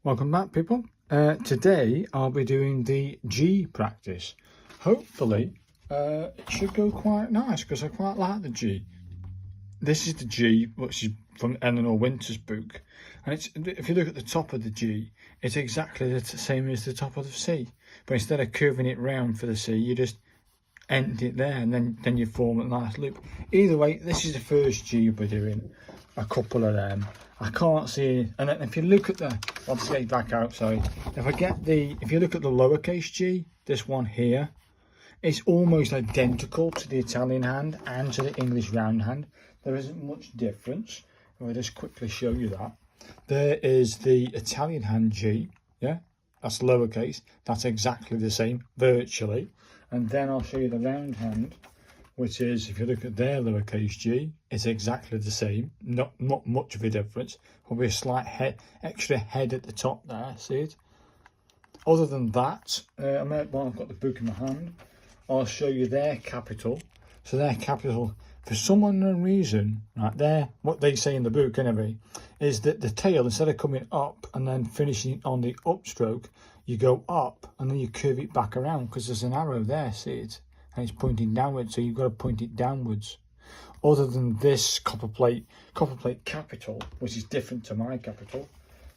Welcome back, people. Today I'll be doing the G practice. Hopefully it should go quite nice because I quite like the G. This is the G, which is from Eleanor Winter's book, and if you look at the top of the G, it's exactly the same as the top of the C, but instead of curving it round for the C, you just end it there, and then you form a nice loop. Either way, this is the first G we're doing. A couple of them. I can't see, and then if you look at the, I'll just get back out, sorry. If you look at the lowercase g, this one here, it's almost identical to the Italian hand and to the English round hand. There isn't much difference. I'll just quickly show you that. There is the Italian hand G, yeah, that's lowercase, that's exactly the same, virtually. And then I'll show you the round hand, which is, if you look at their lowercase g, it's exactly the same, not much of a difference, probably a slight extra head at the top there, see it? Other than that, I've got the book in my hand, I'll show you their capital. So their capital, for some unknown reason, right, what they say in the book anyway, is that the tail, instead of coming up and then finishing on the upstroke, you go up and then you curve it back around because there's an arrow there, see it? And it's pointing downwards, so you've got to point it downwards. Other than this Copperplate capital, which is different to my capital,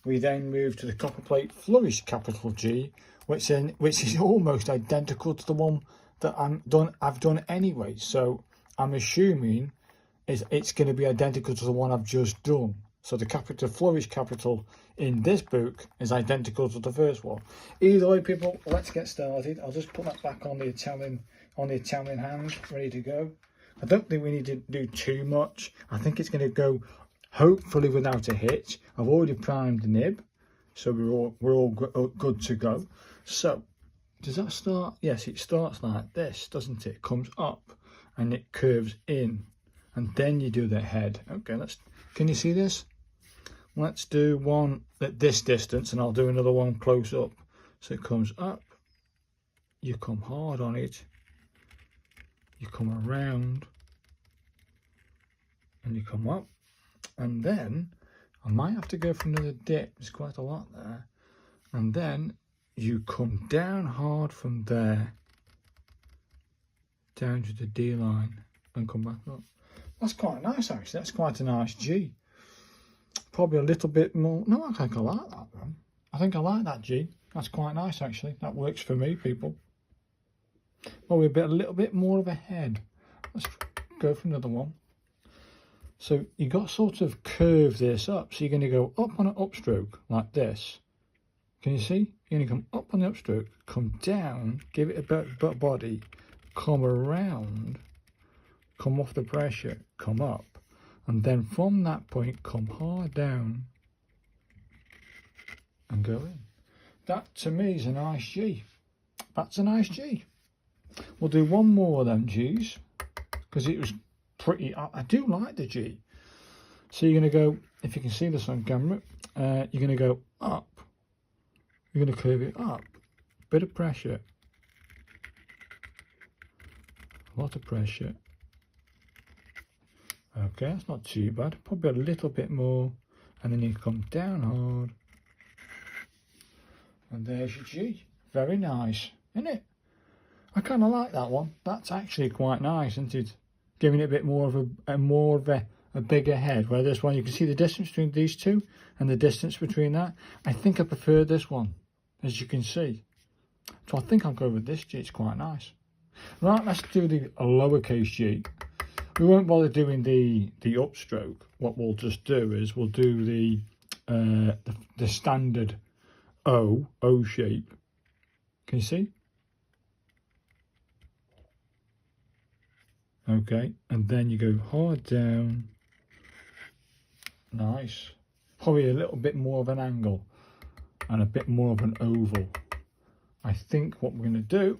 we then move to the Copperplate flourished capital G, which is almost identical to the one that I've done anyway. So I'm assuming it's going to be identical to the one I've just done. So the flourished capital in this book is identical to the first one. Either way, people, let's get started. I'll just put that back on the Italian hand, ready to go. I don't think we need to do too much. I think it's going to go hopefully without a hitch. I've already primed the nib, so we're all good to go. So does that start? Yes, it starts like this, doesn't it? It comes up and it curves in, and then you do the head. Okay, can you see this? Let's do one at this distance and I'll do another one close up. So it comes up, you come hard on it, you come around and you come up, and then I might have to go for another dip, there's quite a lot there, and then you come down hard from there down to the D line and come back up. That's quite nice actually, that's quite a nice G. Probably a little bit more, no, I think I like that one. I think I like that G, that's quite nice actually, that works for me, people. Probably a little bit more of a head. Let's go for another one. So you got sort of curve this up, so you're going to go up on an upstroke like this. Can you see? You're going to come up on the upstroke, come down, give it a bit body, come around, come off the pressure, come up, and then from that point come hard down and go in. That to me is a nice G. That's a nice G. We'll do one more of them G's because it was pretty, I do like the G. So you're going to go, if you can see this on camera, you're going to go up, you're going to curve it up, bit of pressure, a lot of pressure. Okay, that's not too bad, probably a little bit more, and then you come down hard, and there's your G. Very nice, isn't it? I kind of like that one. That's actually quite nice, isn't it? Giving it a bit more of a bigger head. Where this one, you can see the distance between these two and the distance between that. I think I prefer this one, as you can see. So I think I'll go with this G. It's quite nice. Right, let's do the lowercase g. We won't bother doing the upstroke. What we'll just do is we'll do the standard O shape. Can you see? Okay, and then you go hard down, nice, probably a little bit more of an angle and a bit more of an oval. I think what we're going to do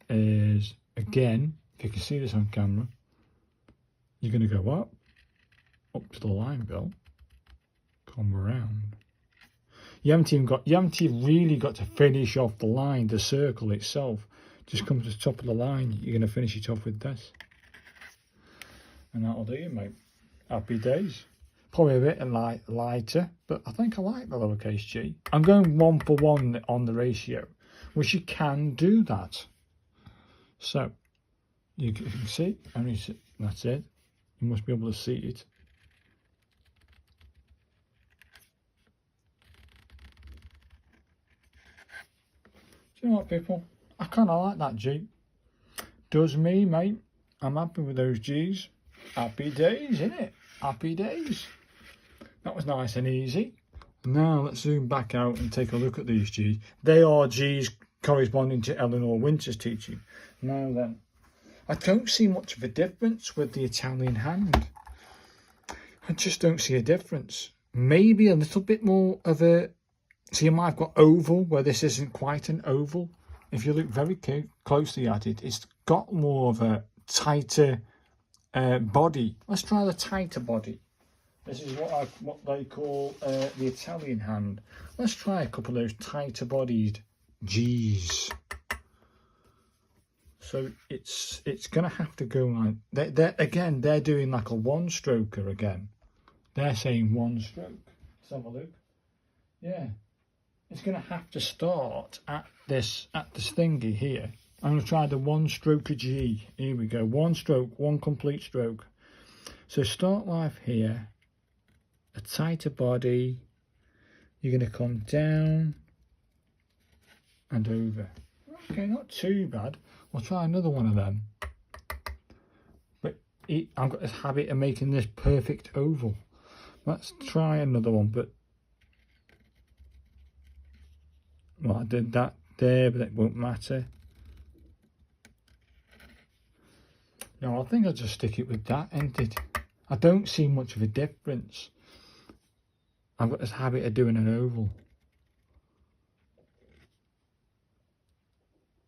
is, again, if you can see this on camera, you're going to go up to the line bill, come around. You haven't really got to finish off the line, the circle itself. Just come to the top of the line, you're going to finish it off with this. And that'll do you, mate. Happy days. probably a bit lighter, but I think I like the lowercase g. I'm going 1 for 1 on the ratio, which you can do that. So you can see, that's it. You must be able to see it. Do you know what, people? I kind of like that G. Does me, mate. I'm happy with those G's. Happy days, innit? Happy days. That was nice and easy. Now let's zoom back out and take a look at these G's. They are G's corresponding to Eleanor Winter's teaching. Now then, I don't see much of a difference with the Italian hand. I just don't see a difference. Maybe a little bit more of a... See, you might have got oval where this isn't quite an oval. If you look very closely at it, it's got more of a tighter body. Let's try the tighter body. This is what they call the Italian hand. Let's try a couple of those tighter bodied G's. So it's gonna have to go like they're doing like a one stroker again. They're saying one stroke. Let's have a look. Yeah. It's going to have to start at this thingy here. I'm going to try the one stroke G. Here we go. One stroke, one complete stroke. So start life here. A tighter body. You're going to come down and over. Okay, not too bad. We'll try another one of them. But I've got this habit of making this perfect oval. Let's try another one, but well, I did that there, but it won't matter. No, I think I'll just stick it with that, ain't it? I don't see much of a difference. I've got this habit of doing an oval.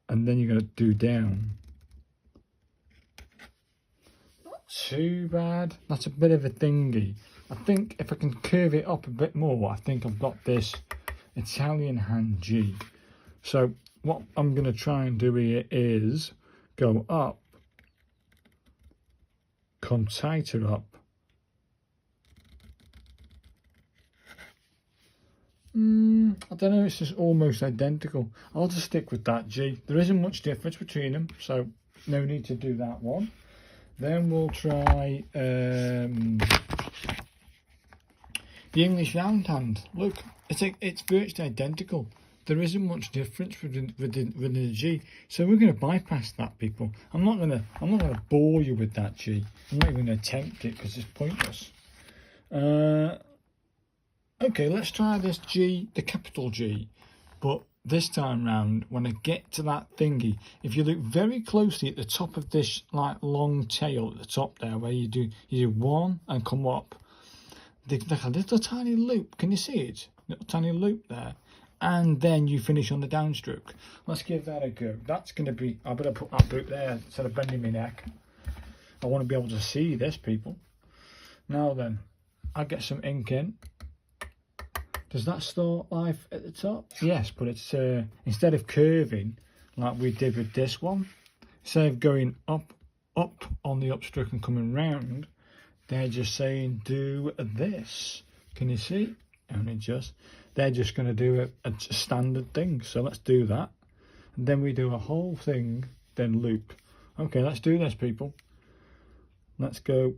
And then you're going to do down. Not too bad. That's a bit of a thingy. I think if I can curve it up a bit more, I think I've got this Italian hand G. So what I'm going to try and do here is go up, come tighter up. I don't know, it's just almost identical. I'll just stick with that G. There isn't much difference between them, so no need to do that one. Then we'll try the English round hand. Look, it's virtually identical. There isn't much difference within the G. So we're going to bypass that, people. I'm not going to bore you with that G. I'm not even going to attempt it because it's pointless. Okay, let's try this G, the capital G. But this time round, when I get to that thingy, if you look very closely at the top of this like long tail at the top there, where you do one and come up, there's like a little tiny loop. Can you see it? Little tiny loop there. And then you finish on the downstroke. Let's give that a go. That's going to be, I better put that book there instead of bending my neck. I want to be able to see this, people. Now then, I'll get some ink in. Does that start life at the top? Yes, but it's instead of curving like we did with this one, instead of going up on the upstroke and coming round, they're just saying do this. Can you see? Only just. They're just going to do a standard thing. So let's do that. And then we do a whole thing, then loop. Okay, let's do this, people. Let's go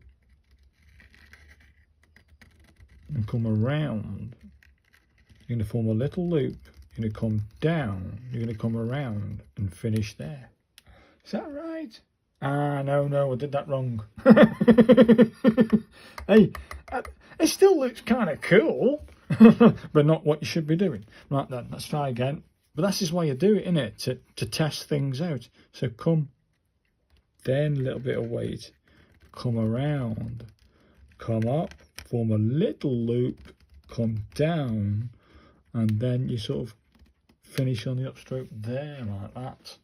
and come around. You're going to form a little loop. You're going to come down. You're going to come around and finish there. Is that right? Ah, no, I did that wrong. Hey, it still looks kind of cool, but not what you should be doing. Right then, let's try again. But that's just why you do it, innit? To test things out. So come, then a little bit of weight. Come around, come up, form a little loop, come down, and then you sort of finish on the upstroke there like that.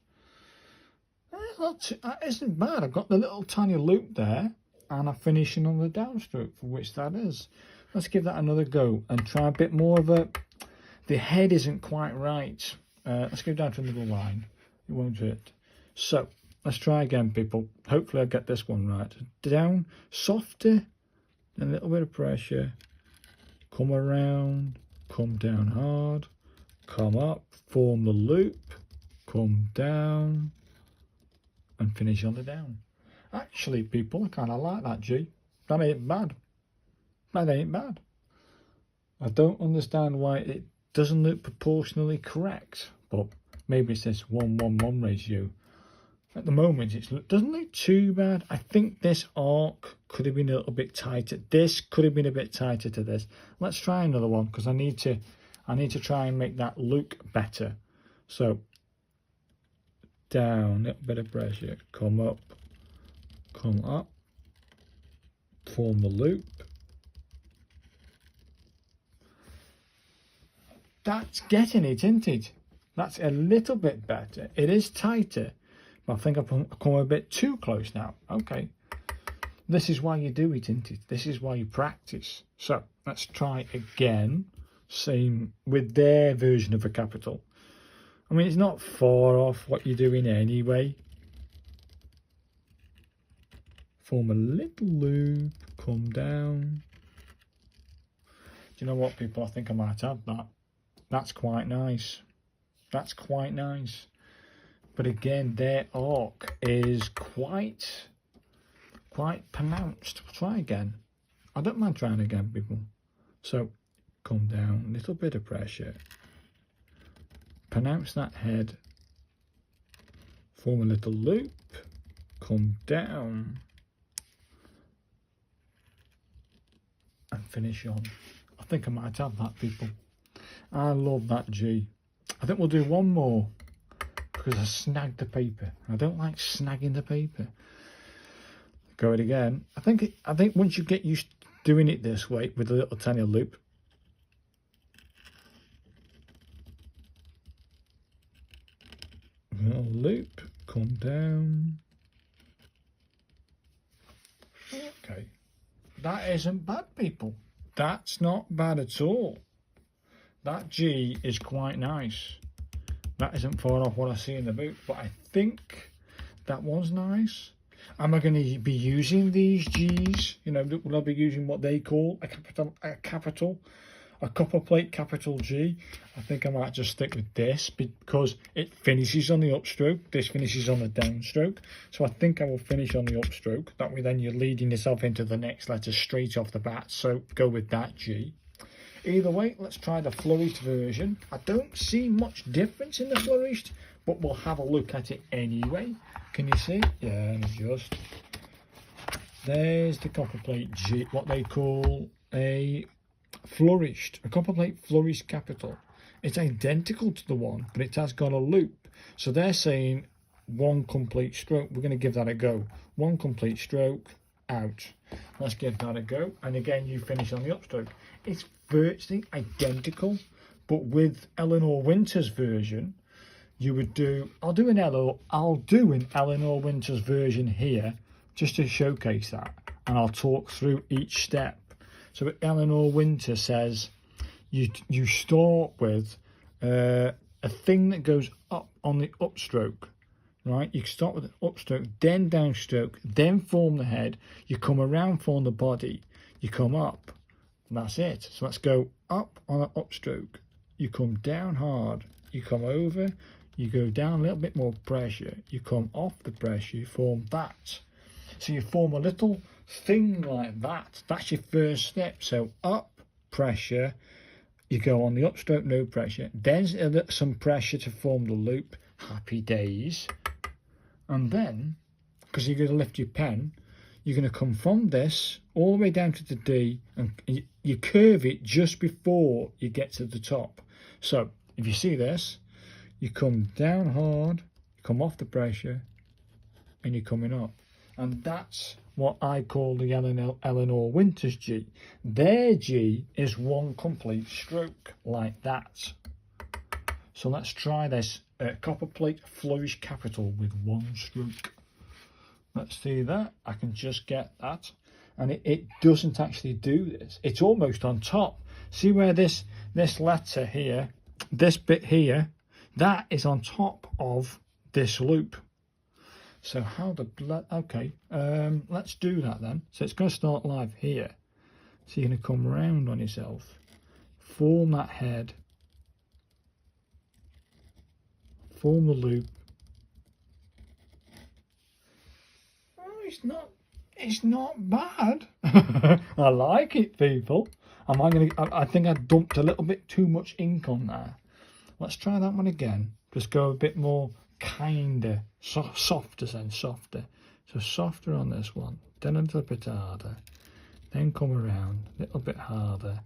That isn't bad. I've got the little tiny loop there and I'm finishing on the downstroke, for which that is. Let's give that another go and try a bit more of a... The head isn't quite right. Let's go down to another line. It won't hurt. So let's try again, people. Hopefully I'll get this one right. Down, softer, a little bit of pressure, come around, come down hard, come up, form the loop, come down, and finish on the down. Actually, people, I kind of like that G. That ain't bad. That ain't bad. I don't understand why it doesn't look proportionally correct, but maybe it's this 1:1:1 ratio. At the moment, it doesn't look too bad. I think this arc could have been a little bit tighter. This could have been a bit tighter to this. Let's try another one, because I need to try and make that look better. So down, little bit of pressure, come up, form the loop. That's getting it, isn't it? That's a little bit better. It is tighter, but I think I've come a bit too close now. Okay. This is why you do it, isn't it? This is why you practice. So let's try again. Same with their version of a capital. I mean, it's not far off what you're doing anyway. Form a little loop, come down. Do you know what, people? I think I might add that. That's quite nice. That's quite nice. But again, their arc is quite pronounced. Try again. I don't mind trying again, people. So come down, a little bit of pressure. Pronounce that head. Form a little loop. Come down. And finish on. I think I might have that, people. I love that G. I think we'll do one more, because I snagged the paper. I don't like snagging the paper. Go it again. I think once you get used to doing it this way with a little tiny loop, little loop, come down. Okay, that isn't bad, people. That's not bad at all. That G is quite nice. That isn't far off what I see in the book, but I think that one's nice. Am I going to be using these G's? You know, will I be using what they call a Copperplate capital G? I think I might just stick with this, because it finishes on the upstroke. This finishes on the downstroke. So I think I will finish on the upstroke. That way then you're leading yourself into the next letter straight off the bat. So go with that G. Either way, let's try the flourished version. I don't see much difference in the flourished, but we'll have a look at it anyway. Can you see? Yeah, just there's the Copperplate G, what they call a flourished, a Copperplate flourished capital. It's identical to the one, but it has got a loop. So they're saying one complete stroke. We're going to give that a go. One complete stroke, out. Let's give that a go. And again, you finish on the upstroke. It's virtually identical, but with Eleanor Winter's version, you would do, I'll do an Eleanor Winter's version here, just to showcase that, and I'll talk through each step. So Eleanor Winter says you start with a thing that goes up on the upstroke, right? You start with an upstroke, then downstroke, then form the head, you come around, form the body, you come up, and that's it. So let's go up on an upstroke, you come down hard, you come over, you go down a little bit more pressure, you come off the pressure, you form that. So you form a little thing like that. That's your first step. So up, pressure, you go on the upstroke, no pressure, then some pressure to form the loop, happy days. And then, because you're going to lift your pen, you're going to come from this all the way down to the D, and you curve it just before you get to the top. So if you see this, you come down hard, you come off the pressure, and you're coming up. And that's what I call the Eleanor Winter's G. Their G is one complete stroke, like that. So let's try this Copperplate flourished capital with one stroke. Let's see that. I can just get that. And it doesn't actually do this. It's almost on top. See where this letter here, this bit here, that is on top of this loop. So how the blood, okay, let's do that then. So it's going to start live here. So you're going to come round on yourself, form that head, form the loop. Oh, it's not bad. I like it, people. I think I dumped a little bit too much ink on there. Let's try that one again. Just go a bit more kinder, softer then, softer. So softer on this one, then a little bit harder, then come around, a little bit harder,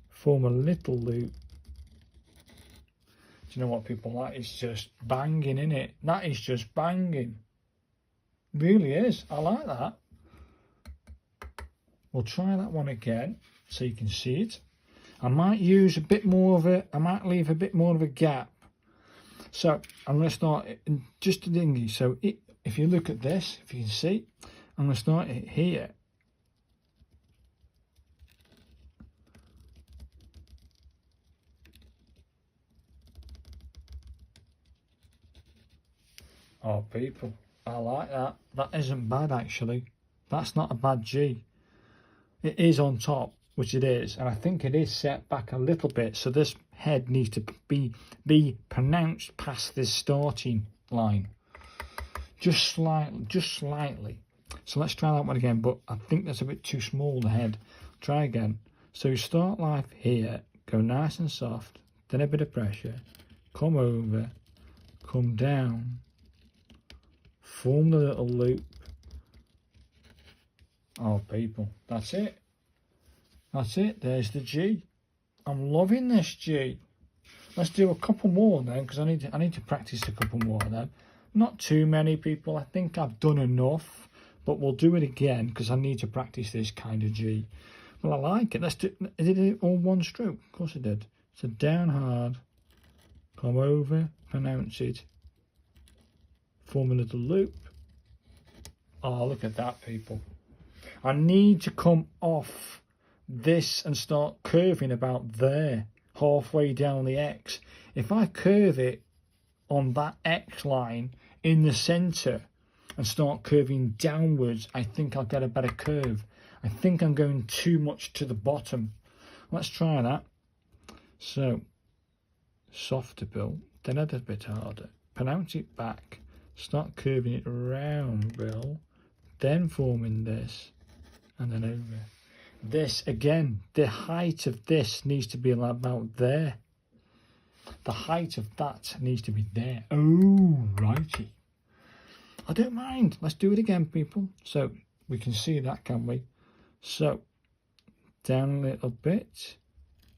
form a little loop. Do you know what, people? That is just banging, innit? That is just banging. Really is. I like that. We'll try that one again so you can see it. I might use a bit more of I might leave a bit more of a gap. So I'm going to start just a dingy. So if you look at this, if you can see, I'm going to start it here. Oh, people, I like that. That isn't bad, actually. That's not a bad G. It is on top, which it is, and I think it is set back a little bit, so this head needs to be pronounced past this starting line. Just slightly. So let's try that one again, but I think that's a bit too small, the head. Try again. So you start life here, go nice and soft, then a bit of pressure, come over, come down, form the little loop. Oh, people, that's it. That's it. There's the G. I'm loving this G. Let's do a couple more then, because I need to practice a couple more then. Not too many, people. I think I've done enough, but we'll do it again because I need to practice this kind of G. Well, I like it. Let's do. Did it all one stroke? Of course I did. So down hard, come over, pronounce it, form a little loop. Oh, look at that, people. I need to come off this and start curving about there, halfway down the X. If I curve it on that X line in the center and start curving downwards, I think I'll get a better curve. I think I'm going too much to the bottom. Let's try that. So, softer bill, then a little bit harder. Pronounce it back, start curving it around, bill, then forming this, and then over. This, again, the height of this needs to be about there. The height of that needs to be there. Oh, righty. I don't mind. Let's do it again, people. So we can see that, can we? So down a little bit.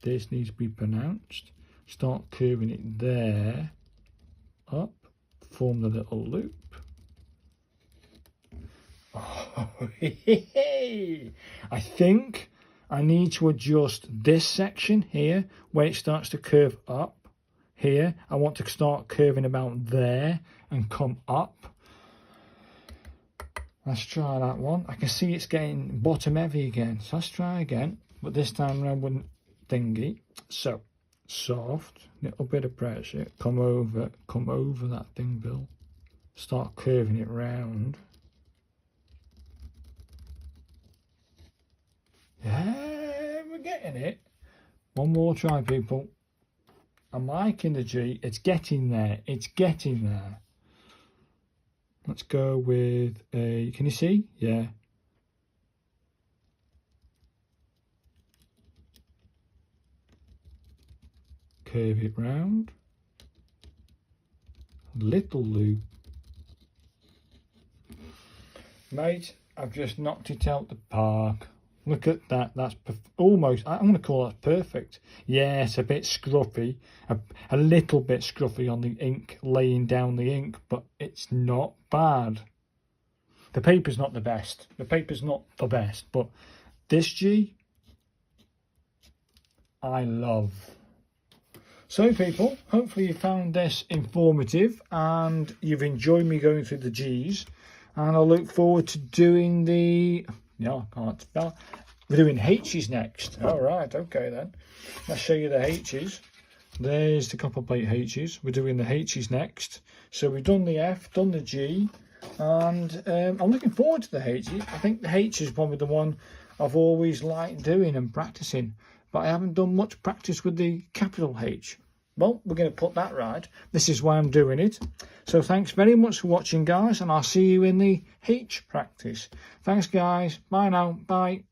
This needs to be pronounced. Start curving it there. Up. Form the little loop. Oh, I think I need to adjust this section here where it starts to curve up. Here, I want to start curving about there and come up. Let's try that one. I can see it's getting bottom heavy again. So let's try again, but this time around with thingy. So, soft, little bit of pressure, come over that thing, Bill. Start curving it round. Yeah, we're getting it. One more try, people. I'm liking the G. It's getting there. It's getting there. Let's go with a... Can you see? Yeah. Curve it round. Little loop. Mate, I've just knocked it out the park. Look at that. That's almost, I'm going to call that perfect. Yes, a bit scruffy. A little bit scruffy on the ink, laying down the ink, but it's not bad. The paper's not the best. The paper's not the best, but this G, I love. So, people, hopefully you found this informative and you've enjoyed me going through the G's. And I look forward to doing the... No, I can't spell. We're doing H's next. All right, okay then. Let's show you the H's. There's the Copperplate H's. We're doing the H's next. So we've done the F, done the G, and I'm looking forward to the H's. I think the H is probably the one I've always liked doing and practicing, but I haven't done much practice with the capital H. Well, we're going to put that right. This is why I'm doing it. So thanks very much for watching, guys, and I'll see you in the H practice. Thanks, guys. Bye now. Bye.